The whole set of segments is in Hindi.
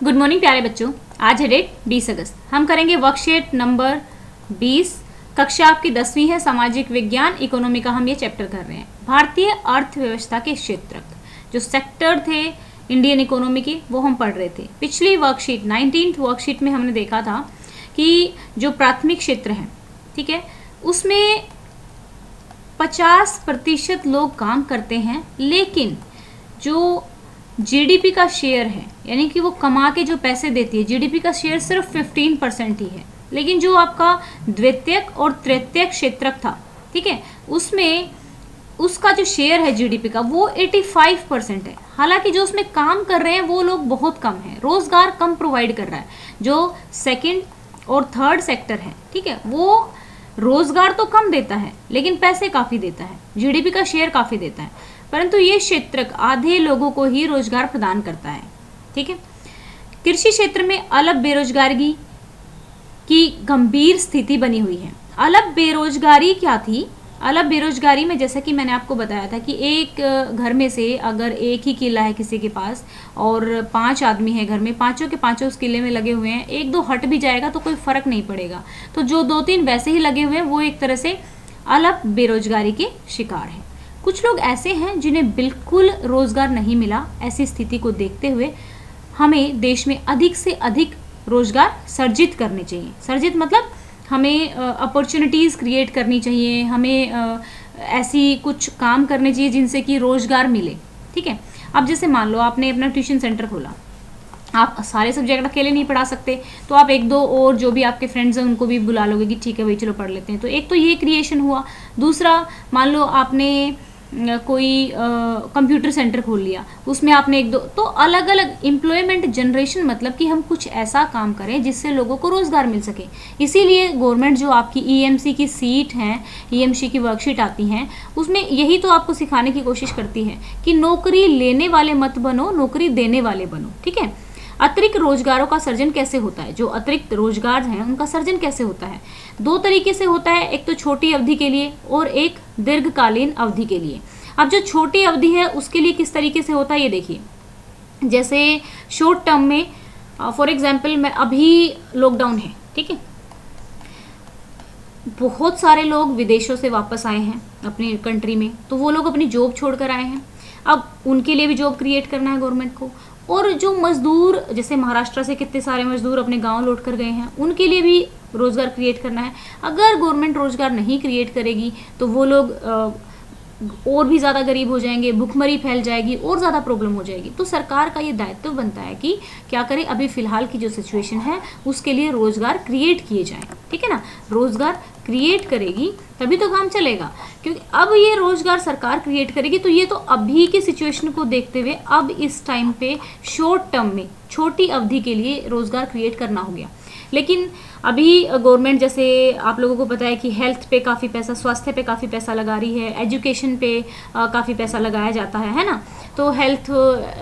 गुड मॉर्निंग प्यारे बच्चों। आज है डेट 20 अगस्त। हम करेंगे वर्कशीट नंबर 20। कक्षा आपकी 10वीं है, सामाजिक विज्ञान इकोनॉमी का हम ये चैप्टर कर रहे हैं। भारतीय अर्थव्यवस्था के क्षेत्र जो सेक्टर थे इंडियन इकोनॉमी के वो हम पढ़ रहे थे। पिछली वर्कशीट 19th वर्कशीट में हमने देखा था कि जो प्राथमिक क्षेत्र है, ठीक है, उसमें 50% लोग काम करते हैं, लेकिन जो जीडीपी का शेयर है, यानी कि वो कमा के जो पैसे देती है, जीडीपी का शेयर सिर्फ 15% ही है। लेकिन जो आपका द्वितीयक और तृतीयक क्षेत्र था, ठीक है, उसमें उसका जो शेयर है जीडीपी का वो 85% है। हालांकि जो उसमें काम कर रहे हैं वो लोग बहुत कम हैं, रोजगार कम प्रोवाइड कर रहा है। जो सेकंड और थर्ड सेक्टर है, ठीक है, वो रोजगार तो कम देता है लेकिन पैसे काफ़ी देता है, जीडीपी का शेयर काफ़ी देता है, परंतु ये क्षेत्र आधे लोगों को ही रोजगार प्रदान करता है, ठीक है। कृषि क्षेत्र में अलग बेरोजगारी की गंभीर स्थिति बनी हुई है। अलग बेरोजगारी क्या थी? अलग बेरोजगारी में जैसा कि मैंने आपको बताया था कि एक घर में से अगर एक ही किला है किसी के पास और 5 आदमी है घर में, पांचों के पांचों उस किले में लगे हुए हैं, एक दो हट भी जाएगा तो कोई फर्क नहीं पड़ेगा। तो जो 2-3 वैसे ही लगे हुए हैं वो एक तरह से अलग बेरोजगारी के शिकार हैं। कुछ लोग ऐसे हैं जिन्हें बिल्कुल रोजगार नहीं मिला। ऐसी स्थिति को देखते हुए हमें देश में अधिक से अधिक रोजगार सर्जित करने चाहिए। सर्जित मतलब हमें अपॉर्चुनिटीज़ क्रिएट करनी चाहिए, हमें ऐसी कुछ काम करने चाहिए जिनसे कि रोजगार मिले, ठीक है। अब जैसे मान लो आपने अपना ट्यूशन सेंटर खोला, आप सारे सब्जेक्ट अकेले नहीं पढ़ा सकते, तो आप एक दो और जो भी आपके फ्रेंड्स हैं उनको भी बुला लोगे कि ठीक है भाई चलो पढ़ लेते हैं। तो एक तो ये क्रिएशन हुआ। दूसरा, मान लो आपने कोई कंप्यूटर सेंटर खोल लिया, उसमें आपने एक दो, तो अलग अलग एम्प्लॉयमेंट जनरेशन, मतलब कि हम कुछ ऐसा काम करें जिससे लोगों को रोज़गार मिल सके। इसीलिए गवर्नमेंट जो आपकी ईएमसी की सीट हैं, ईएमसी की वर्कशीट आती हैं, उसमें यही तो आपको सिखाने की कोशिश करती है कि नौकरी लेने वाले मत बनो, नौकरी देने वाले बनो, ठीक है। अतिरिक्त रोजगारों का सर्जन कैसे होता है? जो अतिरिक्त रोजगार हैं उनका सर्जन कैसे होता है? 2 तरीके से होता है, एक तो छोटी अवधि के लिए और एक दीर्घकालीन अवधि के लिए। अब जो छोटी अवधि है उसके लिए किस तरीके से होता है ये देखिए। जैसे शॉर्ट टर्म में फॉर एग्जाम्पल मैं अभी लॉकडाउन है, ठीक है, बहुत सारे लोग विदेशों से वापस आए हैं अपनी कंट्री में, तो वो लोग अपनी जॉब छोड़कर आए हैं। अब उनके लिए भी जॉब क्रिएट करना है गवर्नमेंट को। और जो मजदूर, जैसे महाराष्ट्र से कितने सारे मजदूर अपने गांव लौट कर गए हैं, उनके लिए भी रोज़गार क्रिएट करना है। अगर गवर्नमेंट रोज़गार नहीं क्रिएट करेगी तो वो लोग और भी ज़्यादा गरीब हो जाएंगे, भुखमरी फैल जाएगी और ज़्यादा प्रॉब्लम हो जाएगी। तो सरकार का ये दायित्व बनता है कि क्या करे, अभी फ़िलहाल की जो सिचुएशन है उसके लिए रोज़गार क्रिएट किए जाएं, ठीक है ना। रोज़गार क्रिएट करेगी तभी तो काम चलेगा, क्योंकि अब ये रोज़गार सरकार क्रिएट करेगी तो ये तो अभी की सिचुएशन को देखते हुए अब इस टाइम पे शॉर्ट टर्म में, छोटी अवधि के लिए रोज़गार क्रिएट करना हो गया। लेकिन अभी गवर्नमेंट, जैसे आप लोगों को पता है कि हेल्थ पे काफ़ी पैसा, स्वास्थ्य पे काफ़ी पैसा लगा रही है, एजुकेशन पे काफ़ी पैसा लगाया जाता है ना। तो हेल्थ,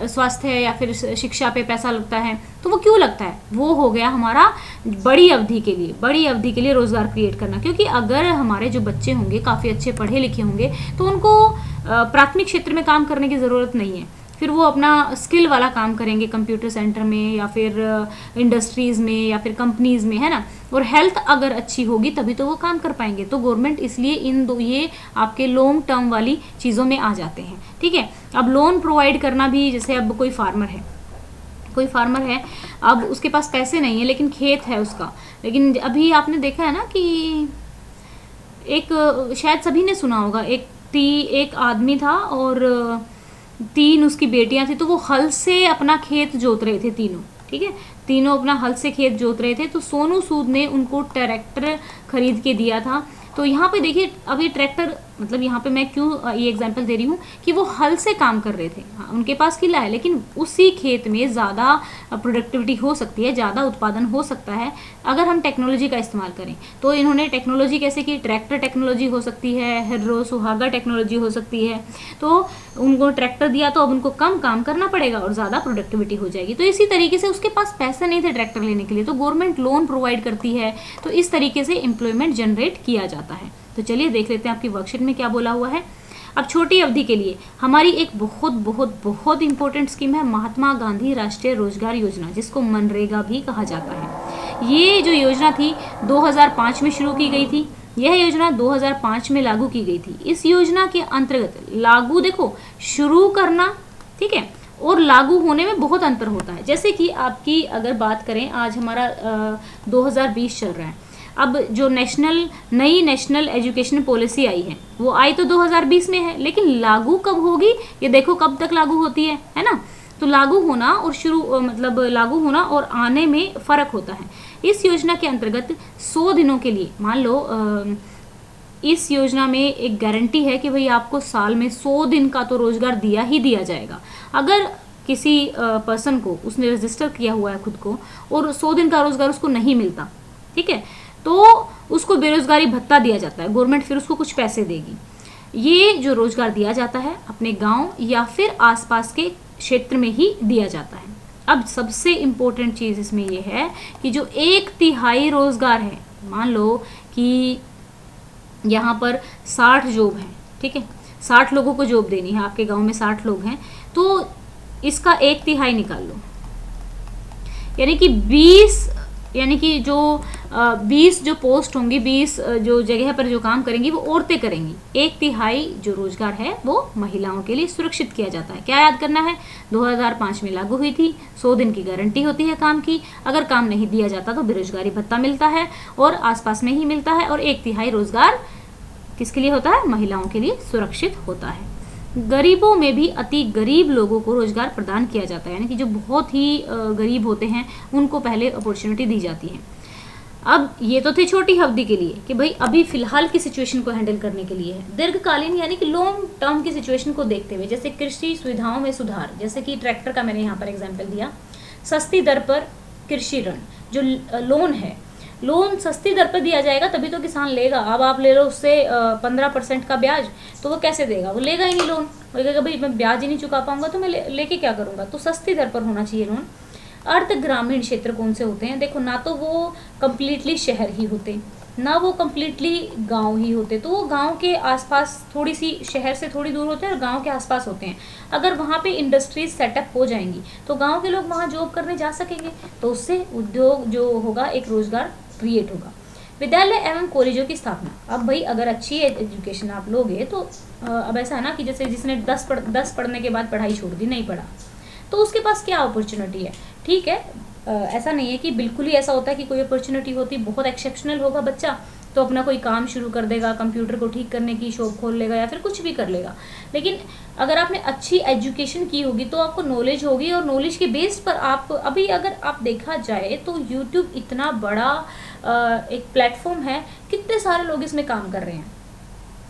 स्वास्थ्य या फिर शिक्षा पे पैसा लगता है, तो वो क्यों लगता है? वो हो गया हमारा बड़ी अवधि के लिए, बड़ी अवधि के लिए रोज़गार क्रिएट करना। क्योंकि अगर हमारे जो बच्चे होंगे काफ़ी अच्छे पढ़े लिखे होंगे तो उनको प्राथमिक क्षेत्र में काम करने की ज़रूरत नहीं है, फिर वो अपना स्किल वाला काम करेंगे कंप्यूटर सेंटर में या फिर इंडस्ट्रीज़ में या फिर कंपनीज़ में, है ना। और हेल्थ अगर अच्छी होगी तभी तो वो काम कर पाएंगे। तो गवर्नमेंट इसलिए इन दो, ये आपके लॉन्ग टर्म वाली चीज़ों में आ जाते हैं, ठीक है। अब लोन प्रोवाइड करना भी, जैसे अब कोई फार्मर है, अब उसके पास पैसे नहीं है लेकिन खेत है उसका, लेकिन अभी आपने देखा है ना कि एक, शायद सभी ने सुना होगा, एक आदमी था और 3 उसकी बेटियां थी, तो वो हल से अपना खेत जोत रहे थे तीनों, ठीक है, तीनों अपना हल से खेत जोत रहे थे। तो सोनू सूद ने उनको ट्रैक्टर खरीद के दिया था। तो यहाँ पे देखिए, अब ये ट्रैक्टर, मतलब यहाँ पे मैं क्यों ये एग्जांपल दे रही हूँ कि वो हल से काम कर रहे थे। हाँ, उनके पास किला है लेकिन उसी खेत में ज़्यादा प्रोडक्टिविटी हो सकती है, ज़्यादा उत्पादन हो सकता है अगर हम टेक्नोलॉजी का इस्तेमाल करें। तो इन्होंने टेक्नोलॉजी कैसे की? ट्रैक्टर टेक्नोलॉजी हो सकती है, हिर्रो सुहागा टेक्नोलॉजी हो सकती है। तो उनको ट्रैक्टर दिया तो अब उनको कम काम करना पड़ेगा और ज़्यादा प्रोडक्टिविटी हो जाएगी। तो इसी तरीके से उसके पास पैसे नहीं थे ट्रैक्टर लेने के लिए, तो गवर्नमेंट लोन प्रोवाइड करती है। तो इस तरीके से एम्प्लॉयमेंट जनरेट किया जाता है। तो चलिए देख लेते हैं आपकी वर्कशीट में क्या बोला हुआ है। अब छोटी अवधि के लिए हमारी एक बहुत बहुत बहुत इंपॉर्टेंट स्कीम है महात्मा गांधी राष्ट्रीय रोजगार योजना, जिसको मनरेगा भी कहा जाता है। ये जो योजना थी 2005 में शुरू की गई थी। यह योजना 2005 में लागू की गई थी। इस योजना के अंतर्गत लागू, देखो शुरू करना, ठीक है, और लागू होने में बहुत अंतर होता है। जैसे कि आपकी अगर बात करें, आज हमारा 2020 चल रहा है। अब जो नई नेशनल एजुकेशन पॉलिसी आई है वो आई तो 2020 में है, लेकिन लागू कब होगी ये देखो कब तक लागू होती है ना। तो लागू होना और लागू होना और आने में फ़र्क होता है। इस योजना के अंतर्गत 100 दिनों के लिए, मान लो इस योजना में एक गारंटी है कि भाई आपको साल में 100 दिन का तो रोजगार दिया ही दिया जाएगा। अगर किसी पर्सन को, उसने रजिस्टर किया हुआ है खुद को और 100 दिन का रोजगार उसको नहीं मिलता, ठीक है, तो उसको बेरोजगारी भत्ता दिया जाता है। गवर्नमेंट फिर उसको कुछ पैसे देगी। ये जो रोजगार दिया जाता है अपने गांव या फिर आसपास के क्षेत्र में ही दिया जाता है। अब सबसे इम्पोर्टेंट चीज़ इसमें ये है कि जो 1/3 रोजगार है, मान लो कि यहाँ पर 60 जॉब हैं, ठीक है, 60 लोगों को जॉब देनी है, आपके गांव में 60 लोग हैं, तो इसका 1/3 निकाल लो, यानी कि 20, यानी कि जो 20 जो पोस्ट होंगी, 20 जो जगह पर जो काम करेंगी वो औरतें करेंगी। 1/3 जो रोजगार है वो महिलाओं के लिए सुरक्षित किया जाता है। क्या याद करना है, 2005 में लागू हुई थी। 100 दिन की गारंटी होती है काम की। अगर काम नहीं दिया जाता तो बेरोजगारी भत्ता मिलता है और आसपास में ही मिलता है। और 1/3 रोजगार किसके लिए होता है, महिलाओं के लिए सुरक्षित होता है। गरीबों में भी अति गरीब लोगों को रोजगार प्रदान किया जाता है, यानी कि जो बहुत ही गरीब होते हैं उनको पहले अपॉर्चुनिटी दी जाती है। अब ये तो थे छोटी अवधि के लिए कि भाई अभी फिलहाल की सिचुएशन को हैंडल करने के लिए है। दीर्घकालीन यानी कि लॉन्ग टर्म की सिचुएशन को देखते हुए, जैसे कृषि सुविधाओं में सुधार, जैसे कि ट्रैक्टर का मैंने यहाँ पर एग्जाम्पल दिया, सस्ती दर पर कृषि ऋण, जो लोन है, लोन सस्ती दर पर दिया जाएगा तभी तो किसान लेगा। अब आप ले लो उससे 15% का ब्याज, तो वो कैसे देगा, वो लेगा ही नहीं लोन। वो कहेगा भाई मैं ब्याज ही नहीं चुका पाऊंगा तो मैं लेके क्या करूंगा। तो सस्ती दर पर होना चाहिए लोन। अर्ध ग्रामीण क्षेत्र कौन से होते हैं, देखो ना तो वो कम्प्लीटली शहर ही होते, ना वो कम्प्लीटली गांव ही होते, तो वो गांव के आसपास, थोड़ी सी शहर से थोड़ी दूर होते हैं और गांव के आसपास होते हैं। अगर वहाँ पे इंडस्ट्रीज सेटअप हो जाएंगी तो गांव के लोग वहाँ जॉब करने जा सकेंगे, तो उससे उद्योग जो होगा, एक रोजगार क्रिएट होगा। विद्यालय एवं कॉलेजों की स्थापना, अब भाई अगर अच्छी एजुकेशन आप लोगे तो अब ऐसा है ना कि जैसे जिसने 10 पढ़ने के बाद पढ़ाई छोड़ दी, नहीं पढ़ा, तो उसके पास क्या अपॉर्चुनिटी है, ठीक है। ऐसा नहीं है कि बिल्कुल ही ऐसा होता है कि कोई अपॉर्चुनिटी होती, बहुत एक्सेप्शनल होगा बच्चा तो अपना कोई काम शुरू कर देगा, कंप्यूटर को ठीक करने की शॉप खोल लेगा या फिर कुछ भी कर लेगा। लेकिन अगर आपने अच्छी एजुकेशन की होगी तो आपको नॉलेज होगी, और नॉलेज के बेस पर आप, अभी अगर आप देखा जाए तो यूट्यूब इतना बड़ा एक प्लेटफॉर्म है, कितने सारे लोग इसमें काम कर रहे हैं,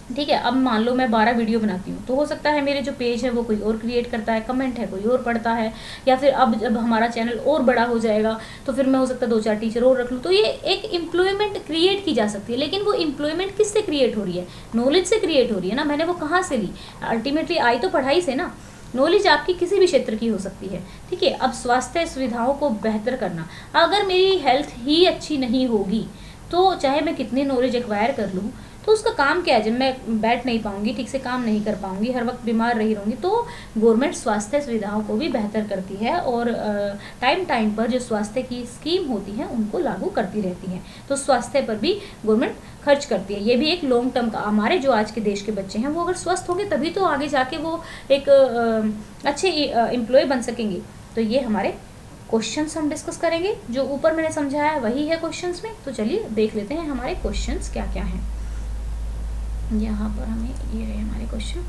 ठीक है। अब मान लो मैं 12 वीडियो बनाती हूँ, तो हो सकता है मेरे जो पेज है वो कोई और क्रिएट करता है, कमेंट है कोई और पढ़ता है, या फिर अब जब हमारा चैनल और बड़ा हो जाएगा तो फिर मैं हो सकता है 2-4 टीचर और रख लूँ, तो ये एक एम्प्लॉयमेंट क्रिएट की जा सकती है। लेकिन वो एम्प्लॉयमेंट किससे क्रिएट हो रही है, नॉलेज से क्रिएट हो रही है ना। मैंने वो कहाँ से ली, अल्टीमेटली आई तो पढ़ाई से ना। नॉलेज आपकी किसी भी क्षेत्र की हो सकती है, ठीक है। अब स्वास्थ्य सुविधाओं को बेहतर करना, अगर मेरी हेल्थ ही अच्छी नहीं होगी तो चाहे मैं कितनी नॉलेज एक्वायर कर लूँ तो उसका काम क्या है, जब मैं बैठ नहीं पाऊंगी, ठीक से काम नहीं कर पाऊंगी, हर वक्त बीमार रही रहूँगी। तो गवर्नमेंट स्वास्थ्य सुविधाओं को भी बेहतर करती है और टाइम पर जो स्वास्थ्य की स्कीम होती है उनको लागू करती रहती है। तो स्वास्थ्य पर भी गवर्नमेंट खर्च करती है। ये भी एक लॉन्ग टर्म का, हमारे जो आज के देश के बच्चे हैं वो अगर स्वस्थ होंगे तभी तो आगे जाके वो एक अच्छे एम्प्लॉय बन सकेंगे। तो ये हमारे क्वेश्चंस हम डिस्कस करेंगे, जो ऊपर मैंने समझाया है वही है क्वेश्चंस में। तो चलिए देख लेते हैं हमारे क्वेश्चंस क्या क्या हैं। यहाँ पर हमें ये रहे हमारे क्वेश्चन।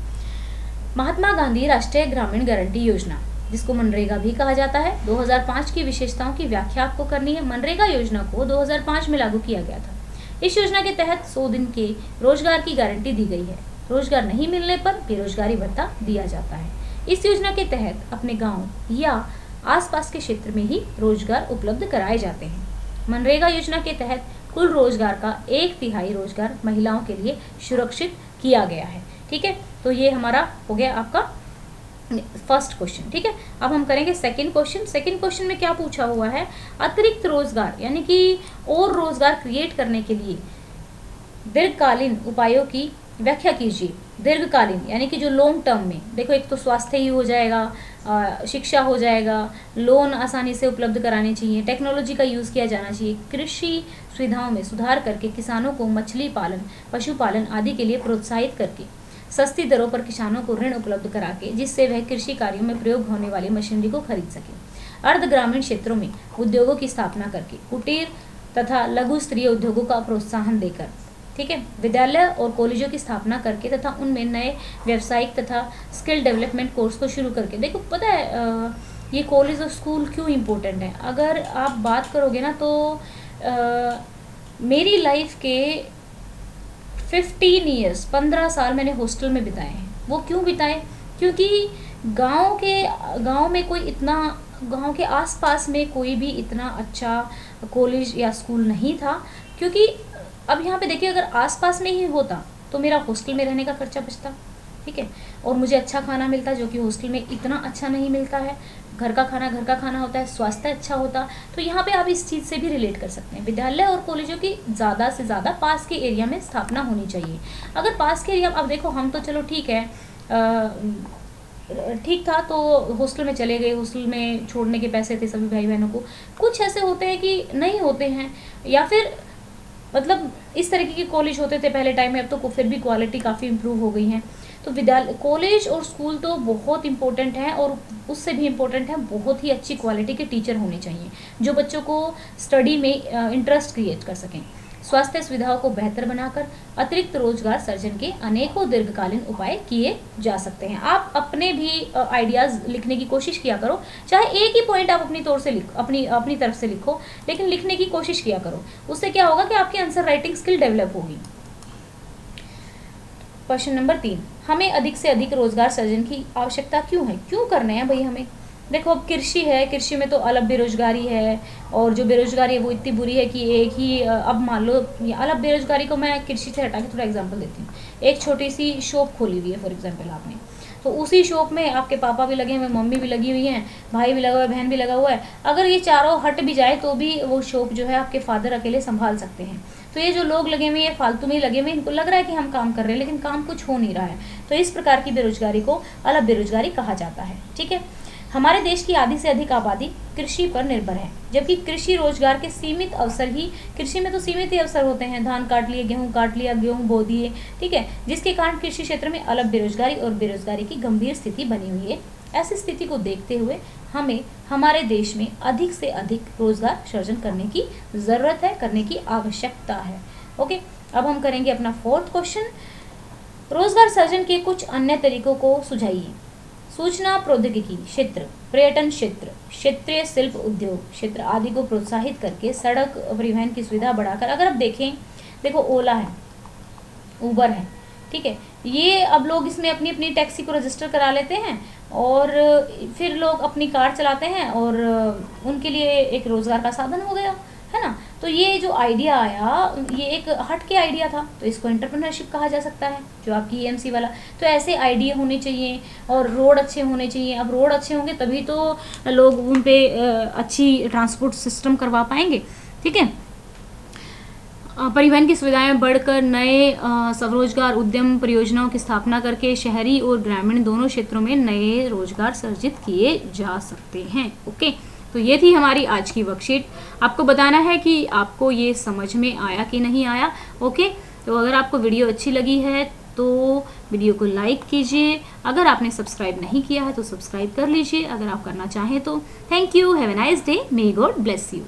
महात्मा गांधी राष्ट्रीय ग्रामीण गारंटी योजना, जिसको मनरेगा भी कहा जाता है, 2005 की विशेषताओं की व्याख्या आपको करनी है। मनरेगा योजना को 2005 में लागू किया गया था। इस योजना के तहत 100 दिन के रोजगार की गारंटी दी गई है। रोजगार नहीं मिलने पर बेरोजगारी भत्ता दिया जाता है। इस योजना के तहत अपने गाँव या आसपास के क्षेत्र में ही रोजगार उपलब्ध कराए जाते हैं। मनरेगा योजना के तहत कुल रोजगार का 1/3 रोजगार महिलाओं के लिए सुरक्षित किया गया है, ठीक है। तो ये हमारा हो गया आपका फर्स्ट क्वेश्चन, ठीक है। अब हम करेंगे सेकंड क्वेश्चन। सेकंड क्वेश्चन में क्या पूछा हुआ है, अतिरिक्त रोजगार यानी कि और रोजगार क्रिएट करने के लिए दीर्घकालीन उपायों की व्याख्या कीजिए। दीर्घकालीन यानी कि जो लॉन्ग टर्म में, देखो एक तो स्वास्थ्य ही हो जाएगा, शिक्षा हो जाएगा, लोन आसानी से उपलब्ध कराने चाहिए, टेक्नोलॉजी का यूज़ किया जाना चाहिए, कृषि सुविधाओं में सुधार करके किसानों को मछली पालन, पशुपालन आदि के लिए प्रोत्साहित करके, सस्ती दरों पर किसानों को ऋण उपलब्ध करा के, जिससे वह कृषि कार्यों में प्रयोग होने वाली मशीनरी को खरीद सके, अर्ध ग्रामीण क्षेत्रों में उद्योगों की स्थापना करके, कुटीर तथा लघु स्तरीय उद्योगों का प्रोत्साहन देकर, ठीक है, विद्यालय और कॉलेजों की स्थापना करके तथा उनमें नए व्यावसायिक तथा स्किल डेवलपमेंट कोर्स को शुरू करके। देखो पता है ये कॉलेज और स्कूल क्यों इम्पोर्टेंट है, अगर आप बात करोगे ना तो मेरी लाइफ के 15 ईयर्स 15 साल मैंने हॉस्टल में बिताए हैं। वो क्यों बिताए, क्योंकि गांव में कोई इतना, गांव के आसपास में कोई भी इतना अच्छा कॉलेज या स्कूल नहीं था, क्योंकि अब यहाँ पे देखिए अगर आसपास में ही होता तो मेरा हॉस्टल में रहने का खर्चा बचता, ठीक है, और मुझे अच्छा खाना मिलता जो कि हॉस्टल में इतना अच्छा नहीं मिलता है। घर का खाना होता है, स्वास्थ्य अच्छा होता। तो यहाँ पे आप इस चीज़ से भी रिलेट कर सकते हैं। विद्यालय और कॉलेजों की ज़्यादा से ज़्यादा पास के एरिया में स्थापना होनी चाहिए। अगर पास के एरिया, अब देखो हम तो चलो ठीक है, ठीक था तो हॉस्टल में चले गए, हॉस्टल में छोड़ने के पैसे थे सभी भाई बहनों को। कुछ ऐसे होते हैं कि नहीं होते हैं, या फिर मतलब इस तरीके के कॉलेज होते थे पहले टाइम में, अब तो फिर भी क्वालिटी काफ़ी इम्प्रूव हो गई है। तो विद्यालय, कॉलेज और स्कूल तो बहुत इंपॉर्टेंट है, और उससे भी इम्पोर्टेंट है बहुत ही अच्छी क्वालिटी के टीचर होने चाहिए जो बच्चों को स्टडी में इंटरेस्ट क्रिएट कर सकें। स्वास्थ्य सुविधाओं को बेहतर बनाकर अतिरिक्त रोजगार सर्जन के अनेकों दीर्घकालीन उपाय किए जा सकते हैं। आप अपने भी आइडियाज़ लिखने की कोशिश किया करो, चाहे एक ही पॉइंट आप अपनी तौर से अपनी तरफ से लिखो, लेकिन लिखने की कोशिश किया करो। उससे क्या होगा कि आपकी आंसर राइटिंग स्किल डेवलप होगी। क्वेश्चन नंबर 3, हमें अधिक से अधिक रोजगार सर्जन की आवश्यकता क्यों है, क्यों करने हैं भाई हमें। देखो अब कृषि है, कृषि में तो अलग बेरोजगारी है, और जो बेरोजगारी है वो इतनी बुरी है कि एक ही, अब मान लो अलग बेरोजगारी को मैं कृषि से हटा के थोड़ा एग्जांपल देती हूँ। एक छोटी सी शॉप खोली हुई है फॉर एग्जांपल आपने, तो उसी शॉप में आपके पापा भी लगे हुए, मम्मी भी लगी हुई हैं, भाई भी लगा हुआ है, बहन भी लगा हुआ है। अगर ये चारों हट भी जाए तो भी वो शॉप जो है आपके फादर अकेले संभाल सकते हैं। तो ये जो लोग लगे हुए हैं फालतू में ही लगे हुए, इनको लग रहा है कि हम काम कर रहे हैं लेकिन काम कुछ हो नहीं रहा है। तो इस प्रकार की बेरोजगारी को अलग बेरोजगारी कहा जाता है, ठीक है। हमारे देश की आधी से अधिक आबादी कृषि पर निर्भर है, जबकि कृषि रोजगार के सीमित अवसर ही, कृषि में तो सीमित ही अवसर होते हैं, धान काट लिए, गेहूं काट लिया, गेहूं बो दिए, ठीक है, जिसके कारण कृषि क्षेत्र में अलग बेरोजगारी और बेरोजगारी की गंभीर स्थिति बनी हुई है। ऐसी स्थिति को देखते हुए हमें हमारे देश में अधिक से अधिक रोजगार सृजन करने की ज़रूरत है, करने की आवश्यकता है। ओके, अब हम करेंगे अपना 4th क्वेश्चन। रोजगार सृजन के कुछ अन्य तरीकों को सुझाइए। सूचना प्रौद्योगिकी क्षेत्र, पर्यटन क्षेत्र, क्षेत्रीय शिल्प उद्योग क्षेत्र आदि को प्रोत्साहित करके सड़क परिवहन की सुविधा बढ़ाकर, अगर आप देखें, देखो ओला है, उबर है, ठीक है, ये अब लोग इसमें अपनी अपनी टैक्सी को रजिस्टर करा लेते हैं और फिर लोग अपनी कार चलाते हैं और उनके लिए एक रोज़गार का साधन हो गया, है ना। तो ये जो आइडिया आया, ये एक हट के आइडिया था, तो इसको एंटरप्रेन्योरशिप कहा जा सकता है, जो आपकी EMC वाला। तो ऐसे आइडिया होने चाहिए और रोड अच्छे होने चाहिए। अब रोड अच्छे होंगे तभी तो लोग उन पे अच्छी ट्रांसपोर्ट सिस्टम करवा पाएंगे, ठीक है। परिवहन की सुविधाएं बढ़कर नए स्वरोजगार उद्यम परियोजनाओं की स्थापना करके शहरी और ग्रामीण दोनों क्षेत्रों में नए रोजगार सर्जित किए जा सकते हैं। ओके, तो ये थी हमारी आज की वर्कशीट। आपको बताना है कि आपको ये समझ में आया कि नहीं आया। ओके, तो अगर आपको वीडियो अच्छी लगी है तो वीडियो को लाइक कीजिए। अगर आपने सब्सक्राइब नहीं किया है तो सब्सक्राइब कर लीजिए अगर आप करना चाहें तो। Thank you, have a nice day, may God bless you.